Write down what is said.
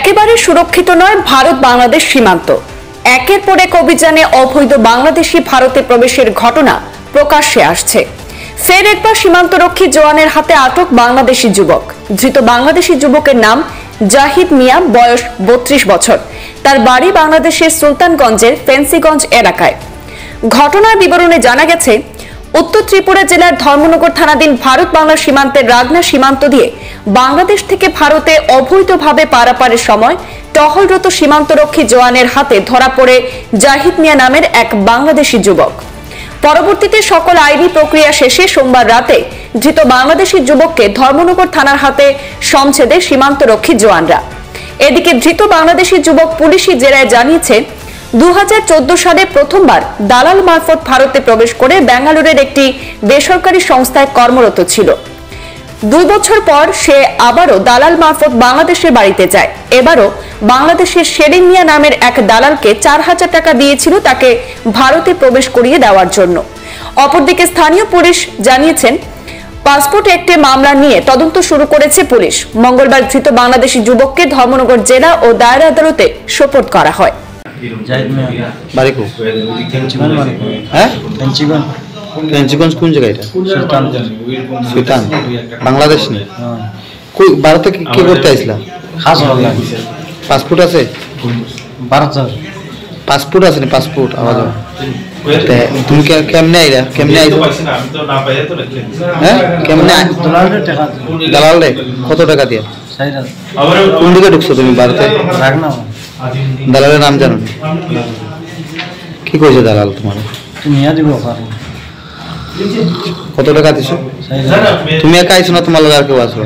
একেবারে সুরক্ষিত নয় ভারত বাংলাদেশ সীমান্ত। একের পর এক অভিযানে অবৈধ বাংলাদেশি ভারতে প্রবেশের ঘটনা প্রকাশ্যে আসছে। ফের একবার সীমান্তরক্ষী জওয়ানের হাতে আটক বাংলাদেশি যুবক। ধৃত বাংলাদেশি যুবকের নাম জাহিদ মিয়া, বয়স 32 বছর। তার বাড়ি বাংলাদেশের সুলতানগঞ্জের ফেন্সিগঞ্জ এলাকায়। ঘটনার বিবরণে জানা গেছে, উত্তর ত্রিপুরা জেলার ধর্মনগর থানাধীন ভারত বাংলা সীমান্তের রাগনা সীমান্ত দিয়ে বাংলাদেশ থেকে ভারতে অবৈধভাবে পারাপারের সময় টহলরত সীমান্তরক্ষী জওয়ানের হাতে ধরা পড়ে জাহিদ মিয়া নামের এক বাংলাদেশি যুবক। পরবর্তীতে সকল আইনি প্রক্রিয়া শেষে সোমবার রাতে ধৃত বাংলাদেশি যুবককে ধর্মনগর থানার হাতে সমঝে দেয় সীমান্তরক্ষী জওয়ানরা। এদিকে ধৃত বাংলাদেশি যুবক পুলিশি জেরায় জানিয়েছে, 2014 সালে প্রথমবার দালাল মারফত ভারতে প্রবেশ করে বেঙ্গালুরুর একটি বেসরকারি সংস্থায় কর্মরত ছিল। 2 বছর পর সে আবারও দালাল মারফত বাংলাদেশের বাড়িতে যায়। এবারও বাংলাদেশের শেরিং মিয়া নামের এক দালালকে 4000 টাকা দিয়েছিল তাকে ভারতে প্রবেশ করিয়ে দেওয়ার জন্য। অপরদিকে স্থানীয় পুলিশ জানিয়েছেন, পাসপোর্ট একটি মামলা নিয়ে তদন্ত শুরু করেছে পুলিশ। মঙ্গলবার ধৃত বাংলাদেশি যুবককে ধর্মনগর জেলা ও দায়রা আদালতে সোপর্দ করা হয়। ফেন্সিগঞ্জ কোন জায়গা? এটা সুলতান, বাংলাদেশ নেই। কই ভারতে কি করতে আইছিলা? পাসপোর্ট আছে? পাসপোর্ট আছে না? পাসপোর্ট আওয়াজ তুমি কেমনে আইলা? কেমনে আইছো? হ্যাঁ, কেমনে দালাল রে কত টাকা দিয়া? কোন দিকে ঢুকছো তুমি ভারতে? দালালের নাম জানো? কি কইছে দালাল তোমার? কত টাকা দিছো? তুমি একা আইছো না তোমার লগে আর কেউ আসলো?